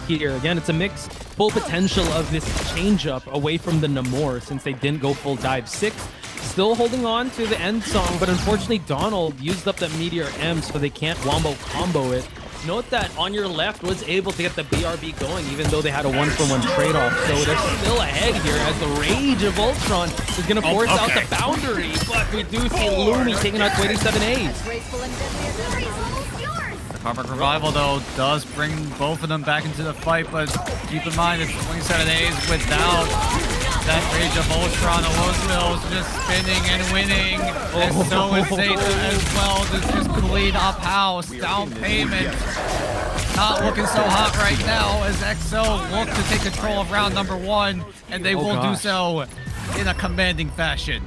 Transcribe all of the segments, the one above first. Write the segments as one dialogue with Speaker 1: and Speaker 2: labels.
Speaker 1: here. Again, it's a mix, full potential of this changeup away from the Namor since they didn't go full dive. 6 still holding on to the end song, but unfortunately Donald used up that Meteor M, so they can't wombo combo it. Note that on your left was able to get the BRB going, even though they had a 1-for-1 trade-off. So they're still ahead here as the Rage of Ultron is going to force out the boundary. But we do see Lumi taking out 27A's.
Speaker 2: The Karmic Revival, though, does bring both of them back into the fight, but keep in mind it's 27A's without that Rage of Ultron. Alonso's just spinning and winning. And so is Zeta as well. This just clean up house. Down payment. Not looking so hot right now as EXO look to take control of round number 1, and they will do so in a commanding fashion.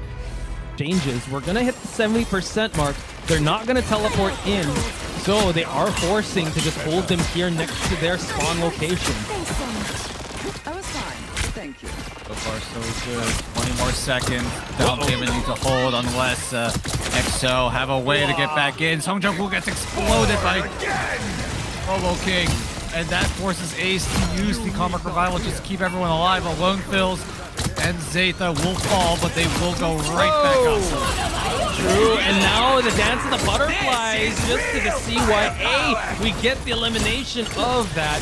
Speaker 1: Changes. We're going to hit the 70% mark. They're not going to teleport in, so they are forcing to just hold them here next to their spawn location.
Speaker 3: I was fine. Thank you.
Speaker 2: So far, so good. 20 more seconds. Down payment need to hold unless EXO have a way to get back in. Song Jung-woo gets exploded by Bobo King, and that forces Ace to use the Karmic Revival just to keep everyone alive. Alone Fills and Zeta will fall, but they will go right back up.
Speaker 1: True, and now the Dance of the Butterflies, just to the CYA, we get the elimination of that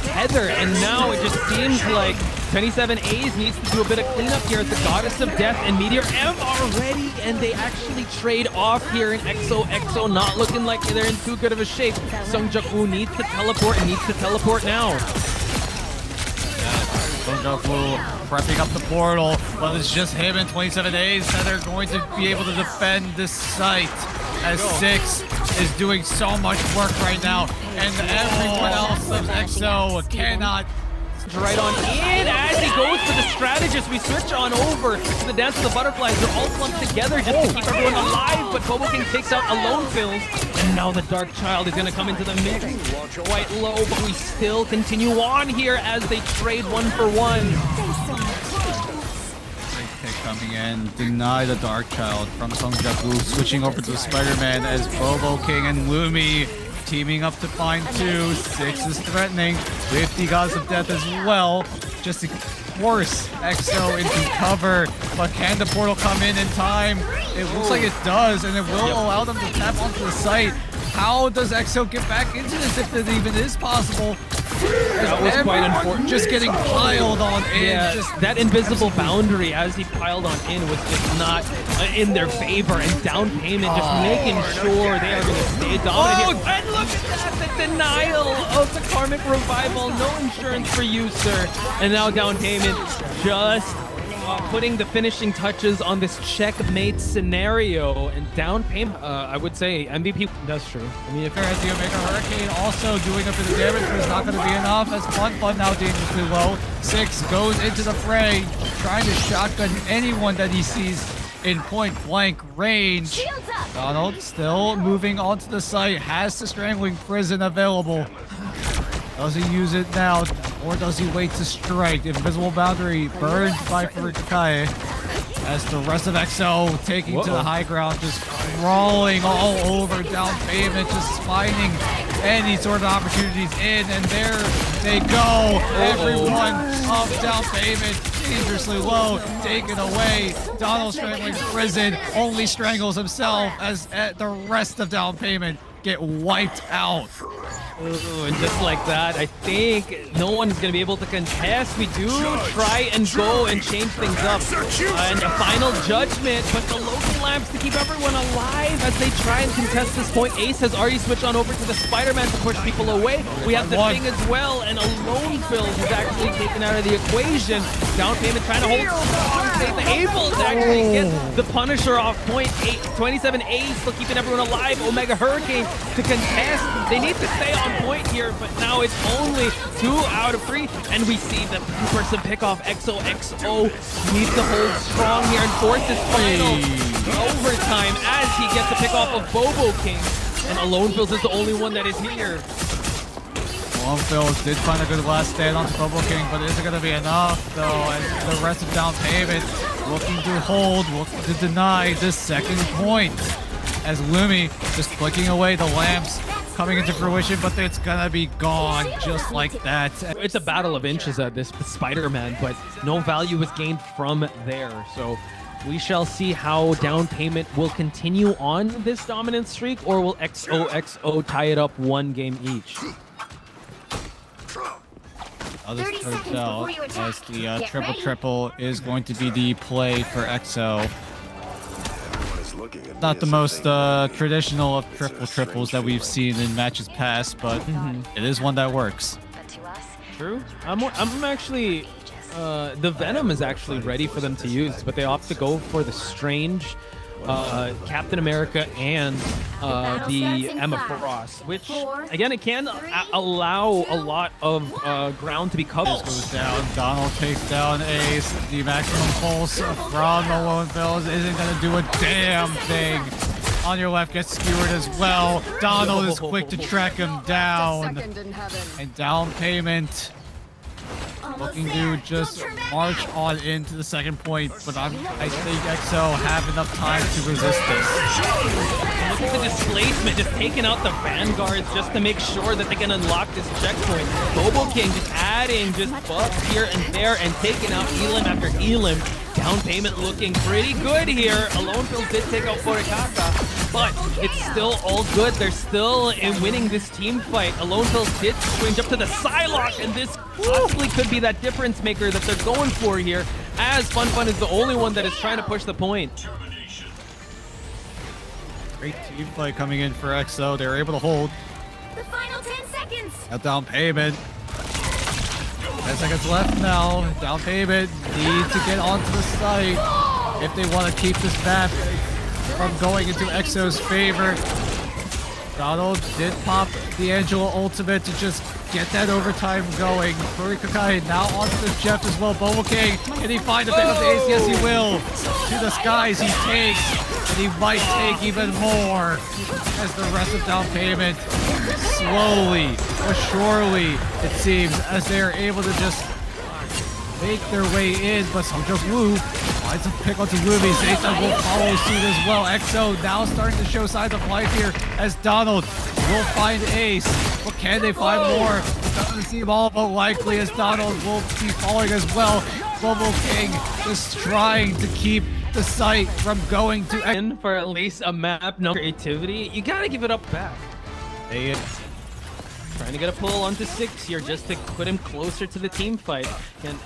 Speaker 1: tether, and now it just seems like 27A's needs to do a bit of cleanup here as the Goddess of Death and Meteor M are ready, and they actually trade off here in EXO not looking like they're in too good of a shape. Sung Jung-woo needs to teleport and needs to teleport now.
Speaker 2: Sung Jung-woo prepping up the portal, but it's just him and 27A's that are going to be able to defend this site, as 6 is doing so much work right now, and everyone else of EXO cannot.
Speaker 1: Right on in as he goes for the strategist. We switch on over to the Dance of the Butterflies. They're all clumped together just to keep everyone alive, but Bobo King takes out Alone Fills, and now the Dark Child is going to come into the mix. Quite low, but we still continue on here as they trade 1-for-1.
Speaker 2: Great pick coming in. Deny the Dark Child from Sung Jung-woo, switching over to Spider-Man as Bobo King and Lumi teaming up to find 2. 6 is threatening with the Gods of Death as well, just to force EXO into cover. But can the portal come in time? It looks like it does, and it will allow them to tap onto the site. How does EXO get back into this if it even is possible?
Speaker 1: That was quite unfortunate.
Speaker 2: Just getting piled on in.
Speaker 1: Yeah, that invisible boundary as he piled on in was just not in their favor, and Down Payment just making sure they are going to stay dominant here. And look at that, the denial of the Karmic Revival. No insurance for you, sir. And now Down Payment just putting the finishing touches on this checkmate scenario, and Down Payment, I would say MVP. That's true.
Speaker 2: I mean, if there has the Omega Hurricane also doing a bit of damage, but it's not going to be enough as Fun now dangerously low. 6 goes into the fray, trying to shotgun anyone that he sees in point-blank range. Donald still moving onto the site, has the Strangling Prison available. Does he use it now, or does he wait to strike? Invisible Boundary burned by Furukakai as the rest of EXO taking to the high ground, just crawling all over Down Payment, just finding any sort of opportunities in, and there they go. Everyone of Down Payment dangerously low, taken away. Donald Strangling Prison only strangles himself as the rest of Down Payment get wiped out.
Speaker 1: Ooh, and just like that, I think no one is going to be able to contest. We do try and go and change things up. And a final judgment, but the local lamps to keep everyone alive as they try and contest this point. Ace has already switched on over to the Spider-Man to push people away. We have the Thing as well, and Alone Fills is actually taken out of the equation. Down Payment trying to hold strong. They're able to actually get the Punisher off point. 27A's still keeping everyone alive. Omega Hurricane to contest. They need to stay on point here, but now it's only 2 out of 3, and we see the person pick off EXO needs to hold strong here and force this final overtime as he gets the pick off of Bobo King, and Alone Fills is the only one that is here.
Speaker 2: Alone Fills did find a good last stand onto Bobo King, but is it going to be enough though? And the rest of Down Payment looking to hold, looking to deny this second point, as Lumi just flicking away the lamps coming into fruition, but it's gonna be gone just like that.
Speaker 1: It's a battle of inches at this Spider-Man, but no value was gained from there. So we shall see how Downpayment will continue on this dominant streak, or will XOXO tie it up one game each.
Speaker 2: This turns out as the triple is going to be the play for EXO. Not the most traditional of triples that we've seen in matches past, but it is one that works.
Speaker 1: True. I'm actually... the Venom is actually ready for them to use, but they opt to go for the Strange, Captain America, and the Emma Frost, which, again, it can allow a lot of ground to be covered.
Speaker 2: Goes down. Donald takes down Ace. The maximum pulse from the Lone Bills isn't going to do a damn thing. On your left gets skewered as well. Donald is quick to track him down. And Downpayment looking to just march on into the second point, but I think EXO have enough time to resist this.
Speaker 1: Look at the displacement, just taking out the vanguards just to make sure that they can unlock this checkpoint. Bobo King just adding just buffs here and there and taking out Elim after Elim. Downpayment looking pretty good here. Alonefils did take out Forikaka, but it's still all good. They're still in winning this team fight. Alonefils did swing up to the Psylocke, and this possibly could be that difference maker that they're going for here, as FunFun is the only one that is trying to push the point.
Speaker 2: Great team fight coming in for EXO. They're able to hold.
Speaker 4: The final 10 seconds.
Speaker 2: Now Downpayment. 10 seconds left now. Downpayment need to get onto the site if they want to keep this map from going into EXO's favor. Donald did pop the Angela ultimate to just get that overtime going. Forikaka now onto the Jeff as well. Bobo King, can he find a pick up the Ace? Yes, he will. To the skies he takes, and he might take even more as the rest of Downpayment slowly but surely, it seems, as they're able to just make their way in. But Sungjuk Woo finds a pick onto Ruby. Zeta will follow suit as well. EXO now starting to show signs of life here as Donald will find Ace. But can they find more? It doesn't seem all but likely as Donald will be following as well. Bobo King just trying to keep the site from going to
Speaker 1: In for at least a map, no creativity. You gotta give it up back.
Speaker 2: They
Speaker 1: Trying to get a pull onto 6 here just to put him closer to the team fight. And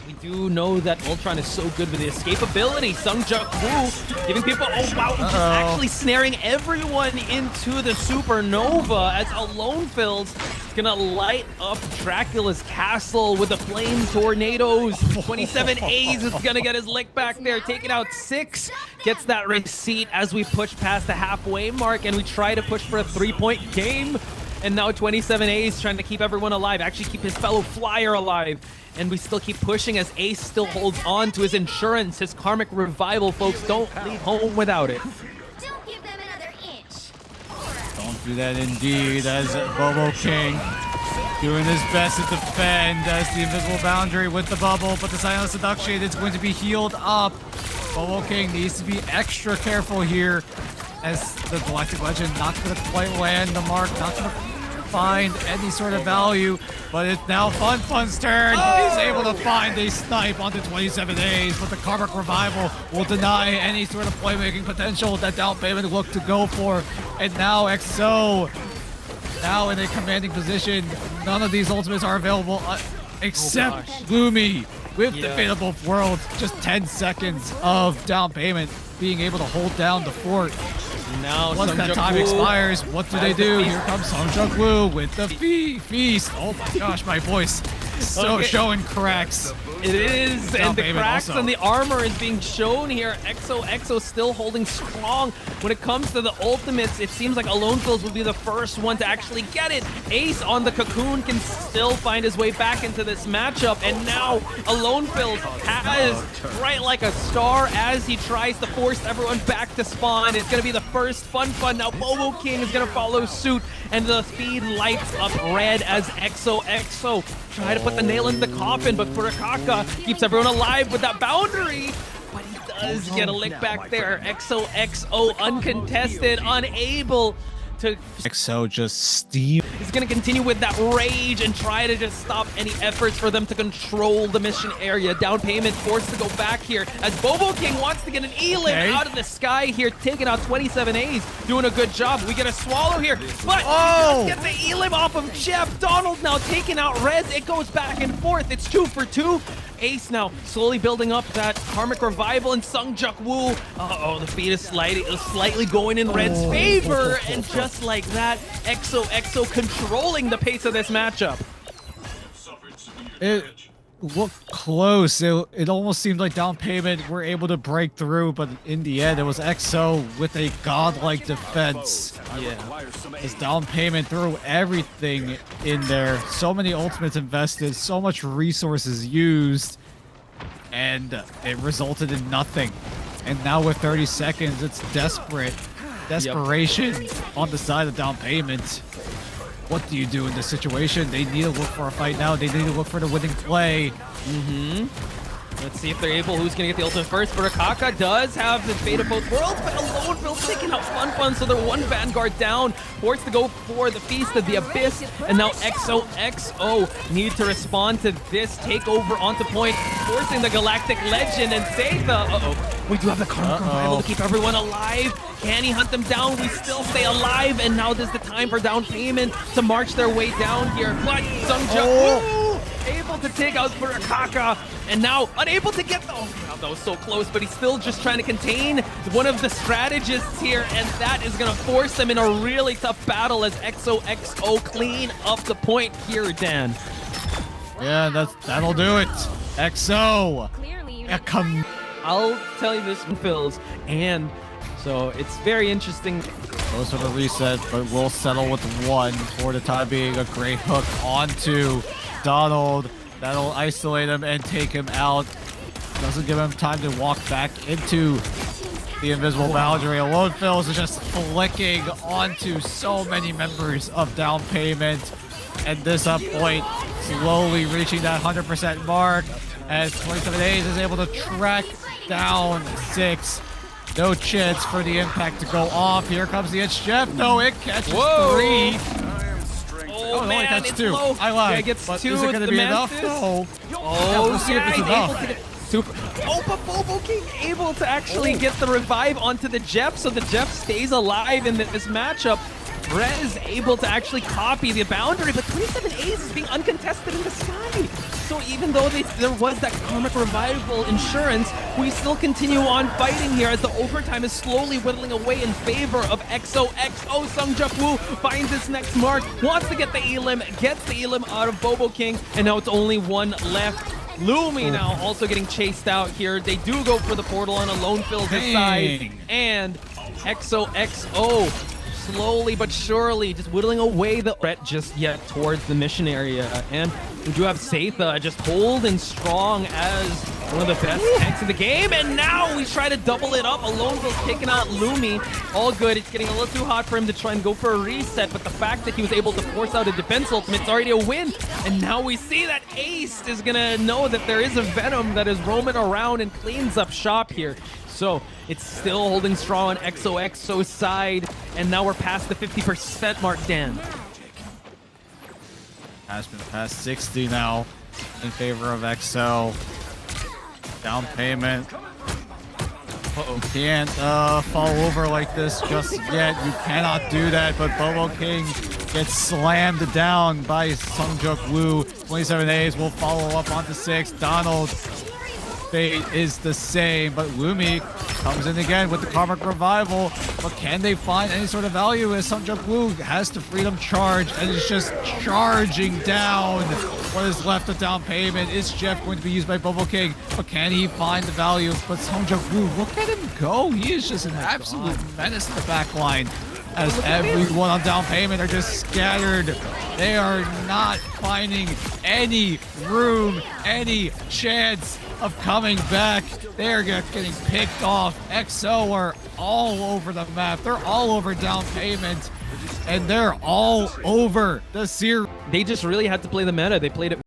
Speaker 1: we do know that Ultron is so good with the escapability. Sungjuk Woo giving people, oh wow, just actually snaring everyone into the supernova as Alonefils is gonna light up Dracula's castle with the flame tornadoes. 27 A's is gonna get his lick back there, taking out 6. Gets that receipt as we push past the halfway mark and we try to push for a 3-point game. And now 27 A's trying to keep everyone alive, actually keep his fellow flyer alive. And we still keep pushing as Ace still holds on to his insurance, his karmic revival, folks. Don't leave home without it.
Speaker 4: Don't give them another inch.
Speaker 2: don't do that indeed as Bobo King doing his best to defend as the invisible boundary with the bubble, but the silent seduction is going to be healed up. Bobo King needs to be extra careful here as the Galactic Legend not going to quite land the mark, not going to find any sort of value, but it's now FunFun's turn. He's able to find a snipe onto 27 A's, but the Karmic Revival will deny any sort of playmaking potential that Downpayment looked to go for. And now EXO, now in a commanding position. None of these ultimates are available except Gloomy with the Fateable World. Just 10 seconds of Downpayment being able to hold down the fort.
Speaker 1: Now
Speaker 2: once that time expires, what do they do? Here comes Sungjuk Woo with the feast. Oh my gosh, my voice is so showing cracks.
Speaker 1: It is, and the cracks and the armor is being shown here. EXO still holding strong. When it comes to the ultimates, it seems like Alonefils will be the first one to actually get it. Ace on the cocoon can still find his way back into this matchup, and now Alonefils has right like a star as he tries to force everyone back to spawn. It's going to be the first FunFun. Now Bobo King is going to follow suit, and the speed lights up red as EXO try to put the nail in the coffin, but Forikaka keeps everyone alive with that boundary. But he does get a lick back there. EXO uncontested, unable to
Speaker 2: XO just steam.
Speaker 1: He's going to continue with that rage and try to just stop any efforts for them to control the mission area. Downpayment forced to go back here as Bobo King wants to get an Elim out of the sky here, taking out 27 A's, doing a good job. We get a swallow here, but let's get the Elim off of Jeff. Donald now taking out Reds. It goes back and forth. It's 2 for 2. Ace now slowly building up that Karmic Revival, and Sungjuk Woo. Uh-oh, the feed is slightly going in Red's favor, and just like that, XO controlling the pace of this matchup.
Speaker 2: It looked close. It almost seemed like Downpayment were able to break through, but in the end, it was XO with a godlike defense.
Speaker 1: Yeah.
Speaker 2: As Downpayment threw everything in there. So many ultimates invested, so much resources used, and it resulted in nothing. And now with 30 seconds, it's desperation on the side of Downpayment. What do you do in this situation? They need to look for a fight now. They need to look for the winning play.
Speaker 1: Let's see if they're able. Who's going to get the ultimate first? But Rakaka does have the fate of both worlds, but Aloneville's taking out Fun, so they're one Vanguard down. Forced to go for the Feast of the Abyss, and now XO need to respond to this takeover onto point, forcing the Galactic Legend and Zatha. We do have the Karmic Revival to keep everyone alive. Can he hunt them down? We still stay alive, and now there's the time for Downpayment to march their way down here. But Sungjuk able to take out Furakaka, and now unable to get the... Oh, God, that was so close, but he's still just trying to contain one of the strategists here, and that is going to force them in a really tough battle as XO clean up the point here, Dan.
Speaker 2: Yeah, that'll do it. XO.
Speaker 4: Clearly,
Speaker 2: Come.
Speaker 1: I'll tell you this one, Phils, and so it's very interesting.
Speaker 2: Goes for the reset, but we'll settle with one for the time being. A great hook onto Donald. That'll isolate him and take him out. Doesn't give him time to walk back into the invisible boundary. Aloneville is just flicking onto so many members of Downpayment. And this up point slowly reaching that 100% mark as 27 A's is able to track down 6. No chance for the impact to go off. Here comes the It's Jeff. No, it catches 3.
Speaker 1: Oh, man,
Speaker 2: that's
Speaker 1: it's
Speaker 2: 2.
Speaker 1: low.
Speaker 2: I lied.
Speaker 1: Yeah, it gets
Speaker 2: but
Speaker 1: 2.
Speaker 2: Is it going to be enough?
Speaker 1: Mantis.
Speaker 2: No.
Speaker 1: Oh,
Speaker 2: we'll see if it's
Speaker 1: he's
Speaker 2: enough.
Speaker 1: able to get super. Oh, but Bobo King able to actually get the revive onto the Jeff, so the Jeff stays alive in this matchup. Rez able to actually copy the boundary, but 27 A's is being uncontested in the sky. So even though there was that Karmic Revival insurance, we still continue on fighting here as the overtime is slowly whittling away in favor of XO. Sungjuk Woo finds his next mark, wants to get the Elim, gets the Elim out of Bobo King, and now it's only one left. Lumi now also getting chased out here. They do go for the portal on Aloneville's side, and XO slowly but surely just whittling away the threat just yet towards the mission area. And we do have Zatha just holding strong as one of the best tanks in the game, and now we try to double it up. Aloneville's taking out Lumi. All good. It's getting a little too hot for him to try and go for a reset, but the fact that he was able to force out a defense ultimate, it's already a win. And now we see that Ace is gonna know that there is a Venom that is roaming around and cleans up shop here. So it's still holding strong on XO's side, and now we're past the 50% mark, Dan.
Speaker 2: Has been past 60 now in favor of XO. Downpayment. Can't fall over like this just yet. You cannot do that, but Bobo King gets slammed down by Sungjuk Woo. 27 A's will follow up onto 6. Donald fate is the same, but Lumi comes in again with the Karmic Revival. But can they find any sort of value as Sungjuk Woo has to freedom charge and is just charging down what is left of Downpayment? Is Jeff going to be used by Bobo King? But can he find the value? But Sungjuk Woo, look at him go. He is just an absolute menace in the back line as everyone on Downpayment are just scattered. They are not finding any room, any chance of coming back. They're getting picked off. XO are all over the map. They're all over Downpayment, and they're all over the series.
Speaker 1: They just really had to play the meta. They played it